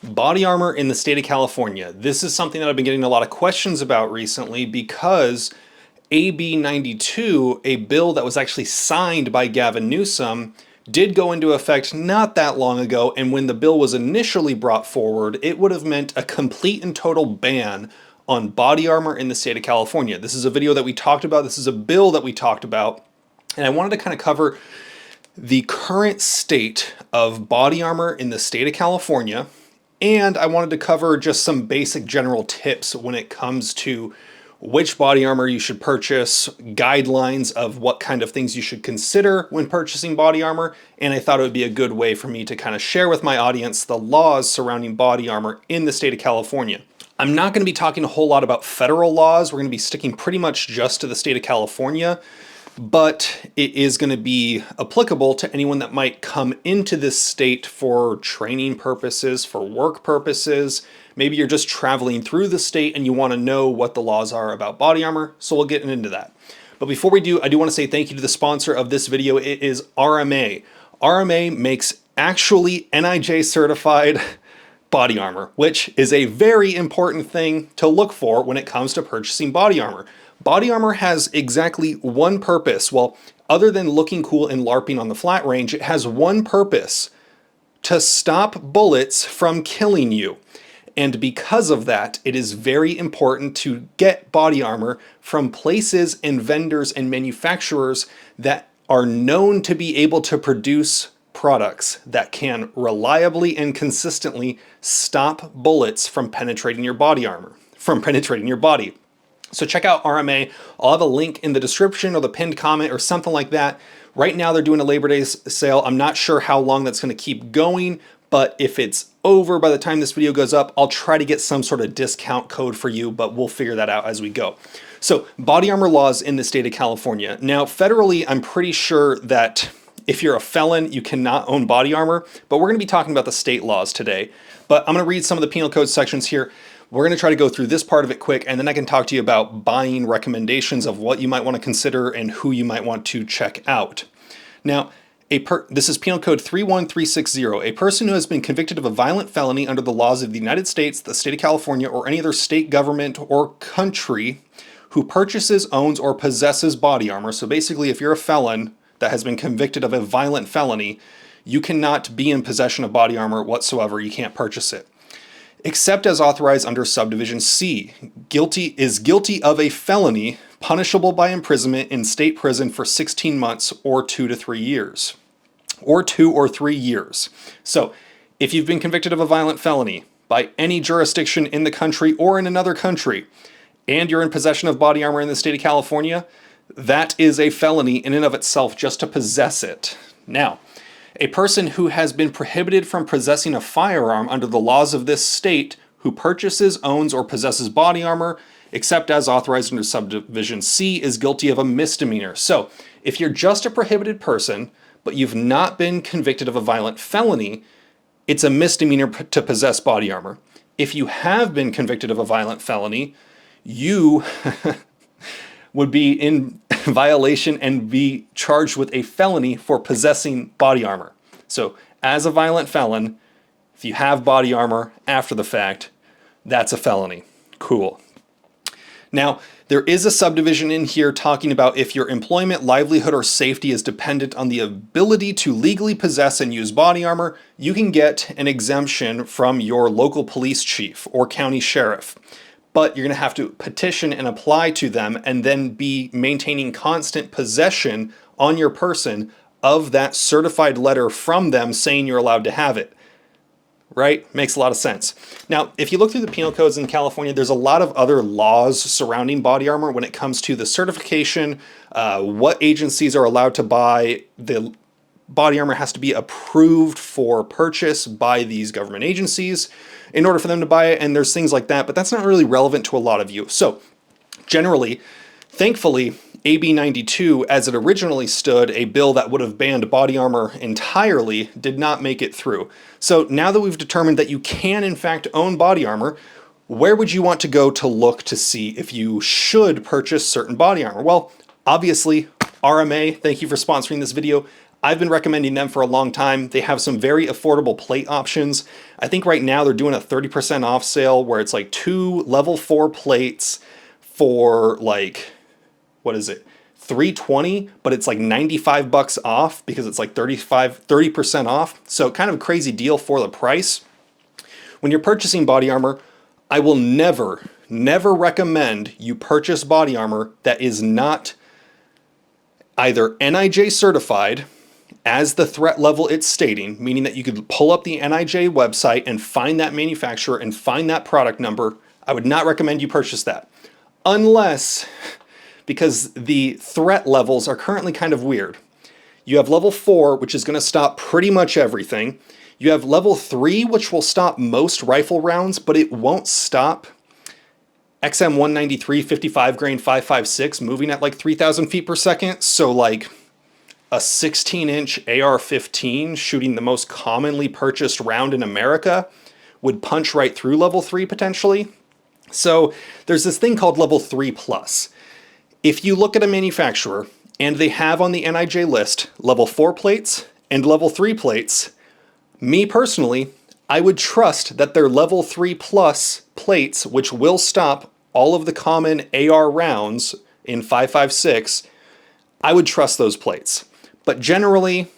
Body armor in the state of California. This is something that I've been getting a lot of questions about recently because AB 92, a bill that was actually signed by Gavin Newsom, did go into effect not that long ago, and when the bill was initially brought forward, it would have meant a complete and total ban on body armor in the state of California. This is a video that we talked about, this is a bill that we talked about, and I wanted to kind of cover the current state of body armor in the state of California. And I wanted to cover just some basic general tips when it comes to which body armor you should purchase, guidelines of what kind of things you should consider when purchasing body armor, and I thought it would be a good way for me to kind of share with my audience the laws surrounding body armor in the state of California. I'm not going to be talking a whole lot about federal laws. We're going to be sticking pretty much just to the state of California. But it is going to be applicable to anyone that might come into this state for training purposes, for work purposes. Maybe you're just traveling through the state and you want to know what the laws are about body armor, so we'll get into that. But before we do, I do want to say thank you to the sponsor of this video. It is RMA. RMA makes actually NIJ certified body armor, which is a very important thing to look for when it comes to purchasing body armor. Body armor has exactly one purpose. Well, other than looking cool and LARPing on the flat range, it has one purpose: to stop bullets from killing you. And because of that, it is very important to get body armor from places and vendors and manufacturers that are known to be able to produce products that can reliably and consistently stop bullets from penetrating your body armor, from penetrating your body. So check out RMA. I'll have a link in the description or the pinned comment or something like that. Right now they're doing a Labor Day sale. I'm not sure how long that's going to keep going, but if it's over by the time this video goes up, I'll try to get some sort of discount code for you, but we'll figure that out as we go. So body armor laws in the state of California. Now, federally, I'm pretty sure that if you're a felon, you cannot own body armor, but we're going to be talking about the state laws today. But I'm going to read some of the penal code sections here. We're going to try to go through this part of it quick, and then I can talk to you about buying recommendations of what you might want to consider and who you might want to check out. Now, this is Penal Code 31360. A person who has been convicted of a violent felony under the laws of the United States, the state of California, or any other state government or country who purchases, owns, or possesses body armor. So basically, if you're a felon that has been convicted of a violent felony, you cannot be in possession of body armor whatsoever. You can't purchase it. Except as authorized under subdivision C, is guilty of a felony punishable by imprisonment in state prison for 16 months or 2 to 3 years. Or 2 or 3 years. So if you've been convicted of a violent felony by any jurisdiction in the country or in another country, and you're in possession of body armor in the state of California, that is a felony in and of itself just to possess it. Now, a person who has been prohibited from possessing a firearm under the laws of this state who purchases, owns, or possesses body armor, except as authorized under subdivision C, is guilty of a misdemeanor. So, if you're just a prohibited person, but you've not been convicted of a violent felony, it's a misdemeanor to possess body armor. If you have been convicted of a violent felony, you would be in violation and be charged with a felony for possessing body armor. So as a violent felon, if you have body armor after the fact, that's a felony. Cool. Now, there is a subdivision in here talking about if your employment, livelihood, or safety is dependent on the ability to legally possess and use body armor, you can get an exemption from your local police chief or county sheriff. But you're going to have to petition and apply to them and then be maintaining constant possession on your person of that certified letter from them saying you're allowed to have it. Right? Makes a lot of sense. Now, if you look through the penal codes in California, there's a lot of other laws surrounding body armor when it comes to the certification, what agencies are allowed to buy. The body armor has to be approved for purchase by these government agencies in order for them to buy it, and there's things like that, but that's not really relevant to a lot of you. So generally, thankfully, AB 92, as it originally stood, a bill that would have banned body armor entirely, did not make it through. So now that we've determined that you can in fact own body armor, where would you want to go to look to see if you should purchase certain body armor? Well, obviously, RMA, thank you for sponsoring this video. I've been recommending them for a long time. They have some very affordable plate options. I think right now they're doing a 30% off sale where it's like 2 level 4 plates for like, what is it? $320, but it's like $95 off because it's like 30% off. So kind of a crazy deal for the price. When you're purchasing body armor, I will never recommend you purchase body armor that is not either NIJ certified as the threat level it's stating, meaning that you could pull up the NIJ website and find that manufacturer and find that product number. I would not recommend you purchase that. Unless, because the threat levels are currently kind of weird. You have level 4, which is going to stop pretty much everything. You have level 3, which will stop most rifle rounds, but it won't stop XM193 55 grain 5.56 moving at like 3,000 feet per second. So like a 16-inch AR-15 shooting the most commonly purchased round in America would punch right through level 3 potentially. So there's this thing called level 3+. If you look at a manufacturer and they have on the NIJ list level 4 plates and level 3 plates, me personally, I would trust that their level 3+ plates, which will stop all of the common AR rounds in 5.56, I would trust those plates. But generally,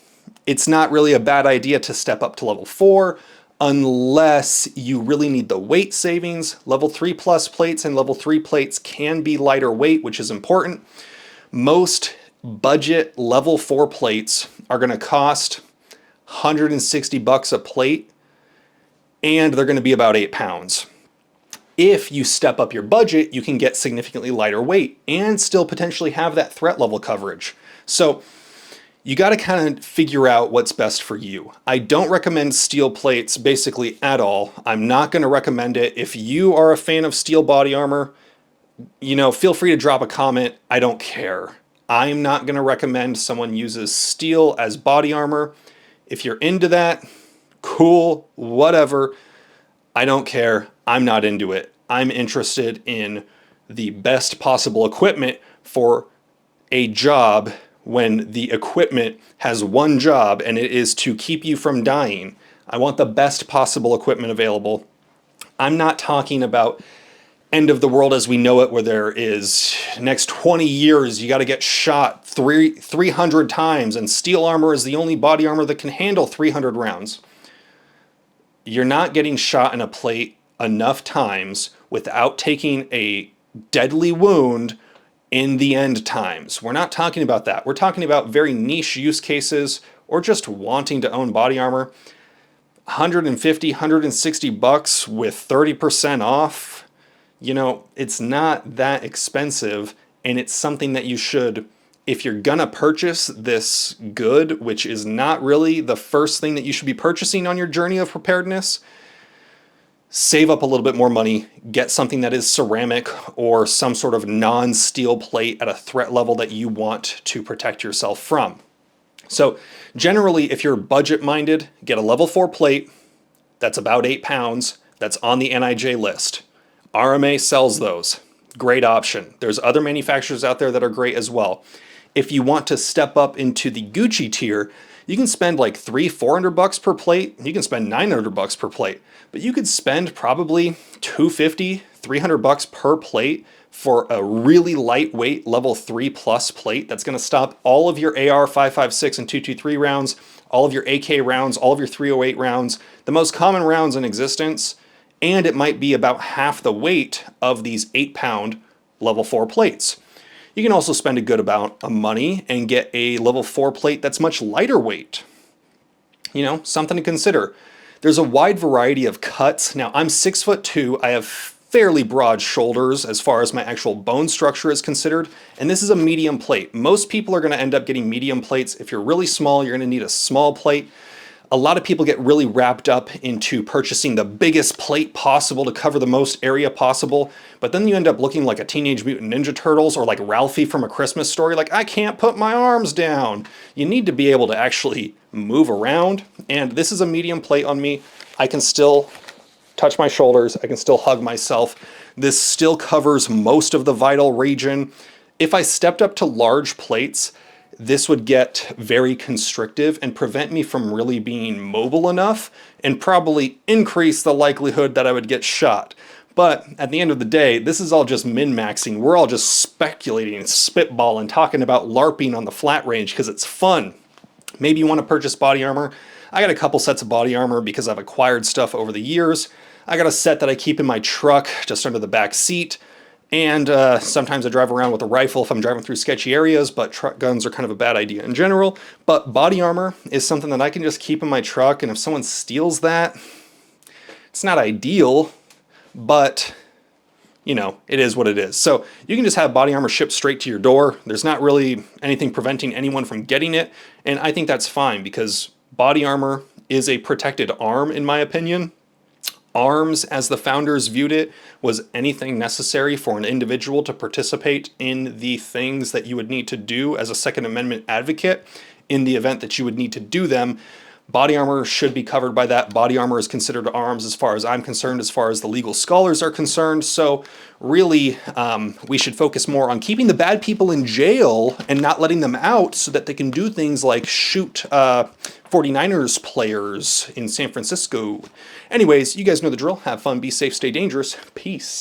it's not really a bad idea to step up to level 4 unless you really need the weight savings. Level 3+ plates and level 3 plates can be lighter weight, which is important. Most budget level 4 plates are going to cost $160 a plate, and they're going to be about 8 pounds. If you step up your budget, you can get significantly lighter weight and still potentially have that threat level coverage. So you got to kind of figure out what's best for you. I don't recommend steel plates basically at all. I'm not going to recommend it. If you are a fan of steel body armor, feel free to drop a comment. I don't care. I'm not going to recommend someone uses steel as body armor. If you're into that, cool, whatever. I don't care. I'm not into it. I'm interested in the best possible equipment for a job when the equipment has one job and it is to keep you from dying. I want the best possible equipment available. I'm not talking about end of the world as we know it, where there is next 20 years you got to get shot 300 times and steel armor is the only body armor that can handle 300 rounds. You're not getting shot in a plate enough times without taking a deadly wound in the end times. We're not talking about that. We're talking about very niche use cases or just wanting to own body armor. $150, $160 with 30% off. It's not that expensive, and it's something that you should, if you're gonna purchase this good, which is not really the first thing that you should be purchasing on your journey of preparedness, save up a little bit more money, get something that is ceramic or some sort of non-steel plate at a threat level that you want to protect yourself from. So generally, if you're budget-minded, get a level 4 plate that's about 8 pounds, that's on the NIJ list. RMA sells those. Great option. There's other manufacturers out there that are great as well. If you want to step up into the Gucci tier, you can spend like $300-400 per plate. You can spend $900 per plate, but you could spend probably $250-300 per plate for a really lightweight level 3+ plate that's going to stop all of your AR 5.56 and 223 rounds, all of your AK rounds, all of your 308 rounds, the most common rounds in existence, and it might be about half the weight of these 8-pound level 4 plates. You can also spend a good amount of money and get a level 4 plate that's much lighter weight. Something to consider. There's a wide variety of cuts. Now, I'm 6'2". I have fairly broad shoulders as far as my actual bone structure is considered, and this is a medium plate. Most people are going to end up getting medium plates. If you're really small, you're going to need a small plate. A lot of people get really wrapped up into purchasing the biggest plate possible to cover the most area possible, but then you end up looking like a Teenage Mutant Ninja Turtles or like Ralphie from A Christmas Story, like, I can't put my arms down. You need to be able to actually move around, and this is a medium plate on me. I can still touch my shoulders, I can still hug myself. This still covers most of the vital region. If I stepped up to large plates, this would get very constrictive and prevent me from really being mobile enough and probably increase the likelihood that I would get shot. But at the end of the day, this is all just min-maxing. We're all just speculating and spitballing, talking about LARPing on the flat range because it's fun. Maybe you want to purchase body armor. I got a couple sets of body armor because I've acquired stuff over the years. I got a set that I keep in my truck just under the back seat. And sometimes I drive around with a rifle if I'm driving through sketchy areas, but truck guns are kind of a bad idea in general. But body armor is something that I can just keep in my truck, and if someone steals that, it's not ideal, but you know, it is what it is. So you can just have body armor shipped straight to your door. There's not really anything preventing anyone from getting it, and I think that's fine because body armor is a protected arm in my opinion. Arms, as the founders viewed it, was anything necessary for an individual to participate in the things that you would need to do as a Second Amendment advocate in the event that you would need to do them. Body armor should be covered by that. Body armor is considered arms as far as I'm concerned, as far as the legal scholars are concerned. So really, we should focus more on keeping the bad people in jail and not letting them out so that they can do things like shoot 49ers players in San Francisco. Anyways, you guys know the drill. Have fun, be safe, stay dangerous. Peace.